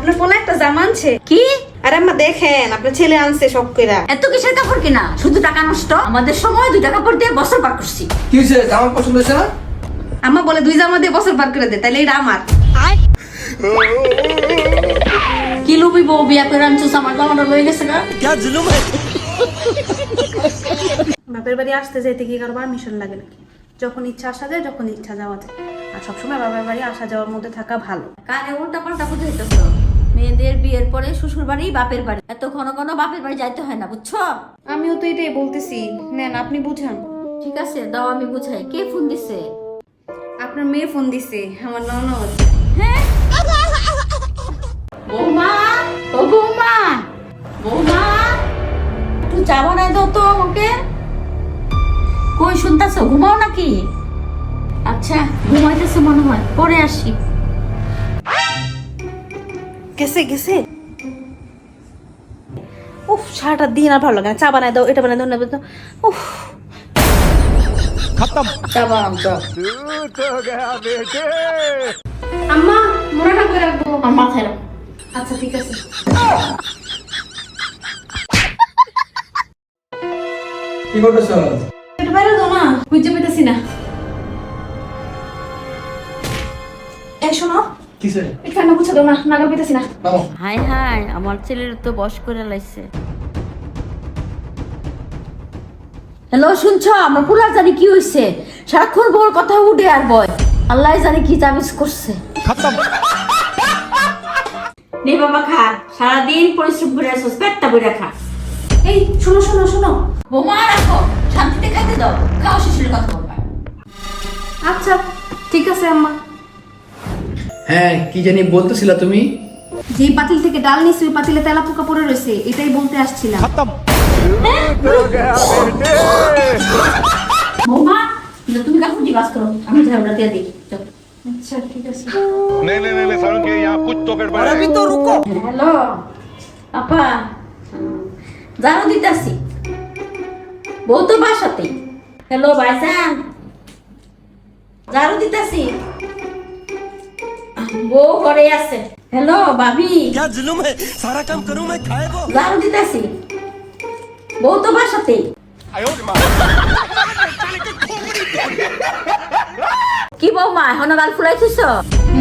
আপনার পোলা একটা জামা আনছে। কি? আরে আম্মা দেখেন আপনার ছেলে আনছে শখ কইরা। এত কিসের কাপড় কিনা? শুধু টাকা নষ্ট। আমাদের সময় 2 টাকা কাপড় দিয়ে বছর পার করছি। কি হয়েছে? জামা পছন্দ হয়েছে না? আম্মা বলে 2 জামা দিয়ে বছর পার করে দে, তাইলে এটা আমার। কি লুবি বউ বিয়া করে আনছিস, আমার জামাটা লয়ে গেছে গা। বাপের বাড়ি আসতে যাইতে কি কারো পারমিশন লাগে নাকি? যখন ইচ্ছা আসা যায়, যখন ইচ্ছা যাওয়া যায়। আর সবসময় বাপের বাড়ি আসা যাওয়ার মধ্যে থাকা ভালো। কানে উল্টা পাল্টা বুঝাইতেছ। মেয়েদের বিয়ের পরে শ্বশুর বাড়ি বাপের বাড়ি, এত ঘন ঘন বাপের বাড়ি যাইতে হয় না, বুঝছো? আমিও তো এটাই বলতেছি, নেন আপনি বুঝান। ঠিক আছে, দাও আমি বুঝাই। কে ফোন দিছে? আপনার মেয়ে ফোন দিছে, আমার ননদ। হ্যাঁ? বৌমা, ও বৌমা, বৌমা, একটু চা বানাই দাও তো আমাকে। কই শুনতাছো? ঘুমাও নাকি? আচ্ছা, ঘুমাইতেছো মনে হয়, পরে আসি। গেছে গেছে। উফ, সারাটা দিন আর ভালো লাগে না। চা বানাই দাও, এটা বানাই দাও, না দাও। উফ, চা বানাও তো। আম্মা মোড়াটা করে রাখবো। আমার মাথায় রাখো। আচ্ছা ঠিক আছে। কি করতেছো? এটা বাইরে দাও না, বুঝতে পেতেছি না। এই শোনো, কিসে? এই ফ্যানটা মুছে দাও না, নাগাল পেতেছি না। নামো। হাই হাই, আমার ছেলের তো বস করে লাইছে। হ্যালো, শুনছো? আমার পুলার জানি কি হইছে। সারাক্ষণ বউর কথা উঠে আর বয়। আল্লাহ জানি কি তাবিজ করছে। নে বাবা খা, সারাদিন পরিশ্রম করে আসছিস, পেটটা বইরা খা। এই শোনো শোনো শোনো। বোমা রাখো, শান্তিতে খাইতে দাও। খাও, শিশুর কথা বলবা। আচ্ছা ঠিক আছে আম্মা। হ্যাঁ, কি জানি বলতেছিলা তুমি? যে পাতিল থেকে ডাল নিছি, ওই পাতিলে তেলা পোকা পড়ে রয়েছে, এটাই বলতে আসছিলাম। বোমা, তুমি কাকুজি বাস করো, আমি ঝাড়ুটা দিয়ে দিই। চলো। আচ্ছা ঠিক আছে। नहीं नहीं नहीं सारुण के यहाँ कुछ तो गड़बड़ है। হ্যালো আপা, জানো দিতাছি, বউ তো বাসাতেই। হ্যালো ভাইজান, জারু দিতাছি, বউ ঘরে আছে। হ্যালো ভাবি, क्या जुलुम है? सारा काम करूं मैं, खाए को। জারু দিতাছি, বউ তো বাসাতেই। কি বৌমা, এখনো গাল ফুলাইছিস?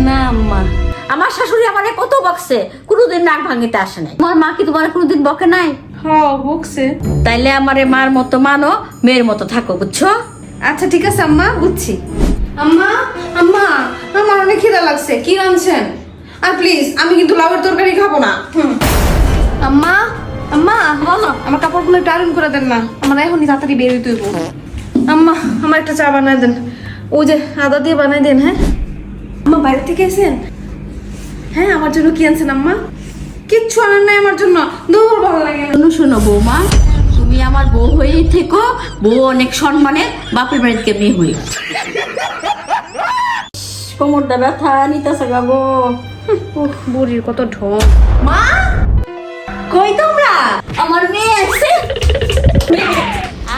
না আম্মা। আমার শাশুড়ি আমারে কত বকছে, কোনোদিন নাক ভাঙিতে আসে নাই। তোমার মা কি তোমার কোনোদিন বকে নাই? হ্যাঁ বকছে। তাইলে আমারে মার মতো মানো, মেয়ের মতো থাকো, বুঝছো? আচ্ছা ঠিক আছে আম্মা, বুঝছি। আম্মা আম্মা, আমার অনেক খিদা লাগছে, কি রাঁধছেন? আর প্লিজ, আমি কিন্তু লাউয়ের তরকারি খাবো না। আম্মা আম্মা বলো। আমার কাপড়গুলো একটু আয়রন করে দেন না, আমার এখনই তাড়াতাড়ি বের হইতে হইব। আম্মা আমার একটা চা বানায় দেন, ওই যে আদা দিয়ে বানায় দেন। হ্যাঁ আম্মা, বাইরে থেকে এসেছেন? হ্যাঁ, আমার জন্য কি আনছেন আম্মা? কিচ্ছু আনেন নাই আমার জন্য, দৌড় ভালো লাগে না। শোনো শোনো বৌমা, তুমি আমার বউ হয়েই থেকো, বউ অনেক সম্মানে, বাপের বাড়িতে মেয়ে হই। কোমরটা ব্যথা নিতেছে গাবো। উফ, বুড়ির কত ঢং। মা কই তোমরা? আমার মেয়ে আছে।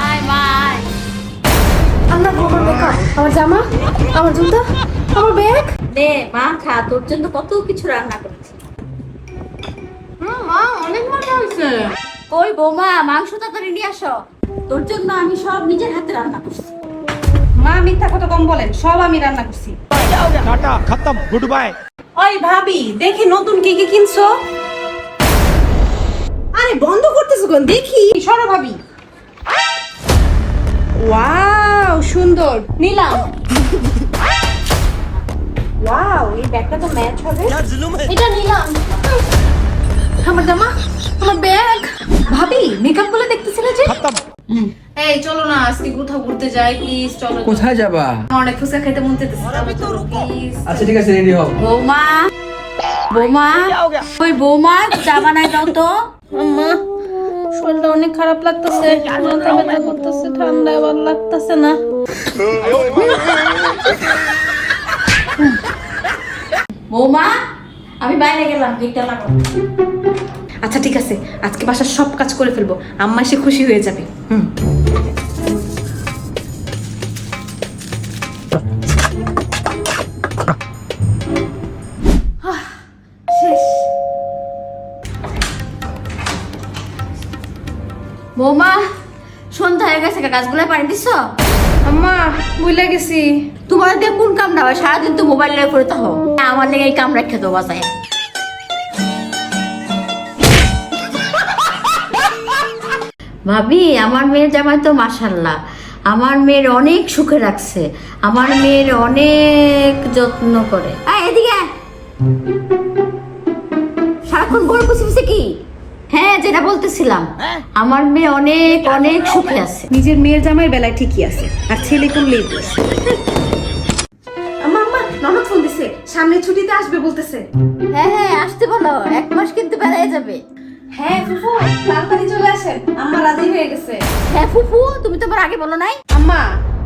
আয় মা আয়। আল্লাহ, আমার মেকআপ, আমার জামা, আমার জুতা, আমার ব্যাগ। নে মা খা, তোর জন্য কত কিছু রান্না করেছি। মা অনেক মজা হয়েছে। কই বৌমা, মাংস তাড়াতাড়ি নিয়ে আসো, তোর জন্য আমি সব নিজের হাতে রান্না করছি। মা মিথ্যা কথা কম বলেন, সব আমি রান্না করছি। टाटा खत्म, गुड बाय। ওই ভাবি, দেখি নতুন কি কি কিনছো। আরে বন্ধ করতেছো কেন? দেখি, সরো ভাবি। ওয়াও, সুন্দর, নিলাম। ওয়াও, এই ব্যাগটা তো ম্যাচ হবে। क्या जुलुम है? এটা নিলাম। আমার জামা, আমার ব্যাগ। ভাবি, মেকআপ গুলো দেখতেছিলে যে? खत्म। এই চলো না, আজকে কোথাও ঘুরতে যাই, প্লিজ চলো। কোথায় যাবা? আমার অনেক ফুচকা খেতে মন চাইতেছে, চলো প্লিজ। আচ্ছা ঠিক আছে, রেডি হও। বৌমা, বৌমা, ওই বৌমা চা বানাই দাও তো। আম্মা, শরীরটা অনেক খারাপ লাগতেছে, মাথা ব্যথা করতেছে, ঠান্ডা ভালো লাগতেছে না। বৌমা, আমি বাইরে গেলাম, গেটটা লাগাও। আচ্ছা ঠিক আছে, আজকে বাসার সব কাজ করে ফেলবো, আম্মা এসে খুশি হয়ে যাবে। শেষ। বৌমা সন্ধ্যা হয়ে গেছে, গাছগুলো পানি দিছ? আম্মা ভুলে গেছি। তোমার দিয়ে কোন কামটা হয়? সারাদিন তো মোবাইল নিয়ে করে থাকো। আমার লেগে এই কাম রেখে দেবো বাসায়। ভাবি, আমার মেয়ের জামাই তো মাশাআল্লাহ, আমার মেয়ের অনেক সুখে রাখছে, আমার মেয়ের অনেক যত্ন করে। এদিকে আয়। সারাক্ষণ গল্প শিখছে কি? হ্যাঁ, যেটা বলতেছিলাম, আমার মেয়ে অনেক অনেক সুখে আছে। নিজের মেয়ের জামাই বেলায় ঠিকই আছে, আর ছেলে করলেই দোষ। আম্মা আম্মা ননদ ফোন দিছে, সামনে ছুটিতে আসবে বলতেছে। হ্যাঁ হ্যাঁ, আসতে বলো, 1 মাস কিন্তু বেড়ায় যাবে। হ্যাঁ ফুফু তাড়াতাড়ি চলে আসেন, আম্মা রাজি হয়ে গেছে। হ্যাঁ ফুফু, তুমি তো আমার আগে বলো নাই। আম্মা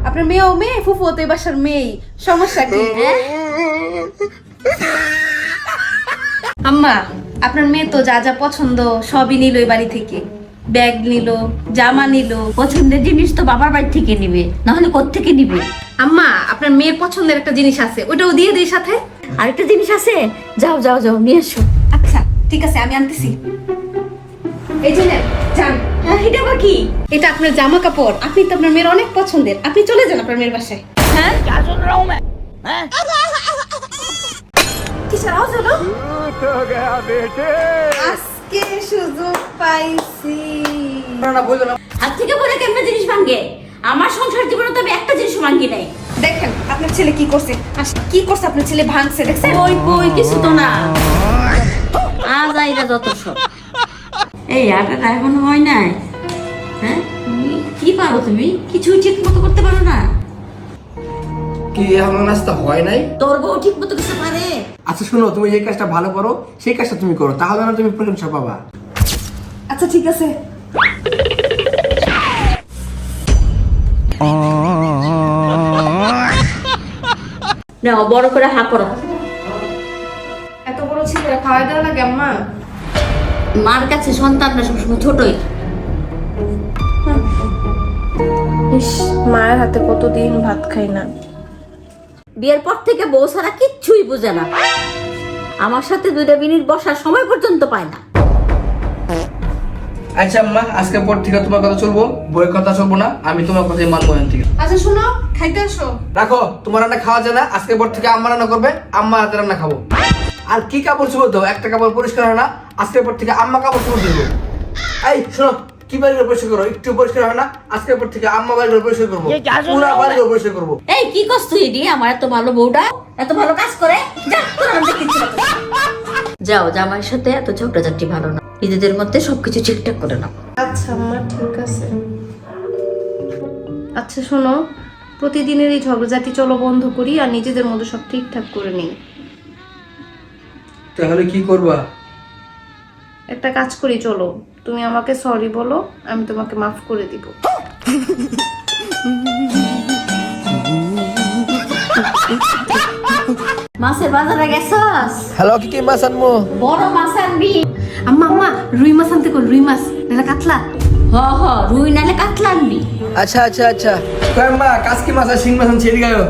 আপনার মেয়েও মেয়ে, ফুফু তো এই বাসার মেয়ে, সমস্যা কি? আম্মা আপনার মেয়ে তো যা যা পছন্দ সবই নিল এই বাড়ি থেকে, ব্যাগ নিল, জামা নিল। পছন্দের জিনিস তো বাবার বাড়ি থেকে নিবে, নাহলে কোত্থেকে নিবে? আম্মা আপনার মেয়ের পছন্দের একটা জিনিস আছে, ওটাও দিয়ে দিই সাথে। আরেকটা জিনিস আছে, যাও যাও যাও নিয়ে এসো। আচ্ছা ঠিক আছে, আমি আনতেছি। এই যে নেন, যান। এটা আবার কি? এটা আপনার জামা কাপড়, আপনি তো আপনার মেয়ের অনেক পছন্দের, আপনি চলে যান আপনার মেয়ের বাসায়। হ্যাঁ, কিসের আওয়াজ হলো? तो गया बेटे। আজকে সুযোগ পাইছি। না বললো না। হাত থেকে পরে কেমন জিনিস ভাঙে? আমার সংসার জীবনে তো আমি একটা জিনিস ভাঙি নাই। দেখেন আপনার ছেলে কি করছে, কি করছে আপনার ছেলে, ভাঙছে দেখছেন? কই কই, কিছু তো না। আজ আইরা যত সব। এই আটাটা এখনো হয় নাই? হ্যাঁ, তুমি কি পারো? তুমি কিছু ঠিক মতো করতে পারো না? কি এখনো নাস্তা হয় নাই? তোর বউ ঠিক মতো কিছু পারে? আচ্ছা শোনো, তুমি যে কাজটা ভালো করো সেই কাজটা তুমি করো, তাহলে না তুমি প্রশংসা পাবা। আচ্ছা ঠিক আছে। নাও বড় করে হা করো। এত বড় ছেলে খাওয়া দেওয়া লাগে আম্মা? মার কাছে সন্তানরা সবসময় ছোটই। ইস, মায়ের হাতে কতদিন ভাত খাই না। বিয়ের পর থেকে বউ ছাড়া কিচ্ছুই বোঝে না। আমার সাথে 2 মিনিট বসার সময় পর্যন্ত পায় না। আচ্ছা আম্মা, আজকের পর থেকে তোমার কথা চলবো, বইয়ের কথা চলবো না, আমি তোমার কথাই মানবো এখন থেকে। আচ্ছা শুনো, খাইতে আসো। রাখো, তোমার রান্না খাওয়া যায় না, আজকের পর থেকে আম্মা রান্না করবে, আম্মা হাতে রান্না খাবো। আর কি কাপড় চোপড় দাও, একটা কাপড় পরিষ্কার হয় না, আজকের পর থেকে আম্মা কাপড় চোপড় দেবো। এই শোনো, কি বাড়িঘর পরিষ্কার করো, একটু পরিষ্কার হয় না, আজকের পর থেকে আম্মা বাড়িঘর পরিষ্কার করবো, পুরা বাড়িঘর পরিষ্কার করবো। এই কি করছ তুই? আমার এত ভালো বউটা এত ভালো কাজ করে, যা তোর আমাদের কিচ্ছু না। যাও, জামাইয়ের সাথে এত ঝগড়াঝাটি ভালো না, নিজেদের মধ্যে সবকিছু ঠিকঠাক করে নাও। আচ্ছা আম্মা ঠিক আছে। আচ্ছা শোনো, প্রতিদিনের এই ঝগড়াঝাটি চলো বন্ধ করি, আর নিজেদের মধ্যে সব ঠিকঠাক করে নিই। তাহলে কি করবা? একটা কাজ করি, চলো তুমি আমাকে সরি বলো, আমি তোমাকে মাফ করে দিব। মাছের বাজারে গেছস? হ্যালো, কি মাছ আনবো? বড় মাছ আনবি? আম্মা আম্মা রুই মাছ আনতে কল, রুই মাছ নাহলে কাতলা। হ হ, রুই নালে কাতলা আনবি। আচ্ছা আচ্ছা আচ্ছা, আম্মা কাসকি মাছ আর শিং মাছ আনছি, এদিকে আয়ো।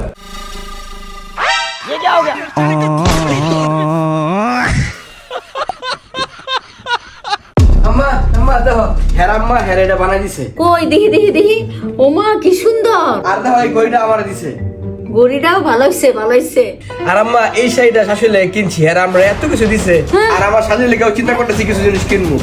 আম্মা আম্মা দেখো, হ্যাঁ আম্মা হ্যাঁ এটা বানাই দিছে। কই দেখি দেখি দেখি। ওমা কি সুন্দর, আর দেখো এই গড়িটা আমার দিছে। গড়িটাও ভালো হইছে ভালো হইছে। আর আম্মা এই শাড়িটা শাশুড়ি কিনছি, আর আমরা এত কিছু দিছে, আর আমার শাশুড়ি লেগেও চিন্তা করতেছি কিছু জিনিস কিনবো।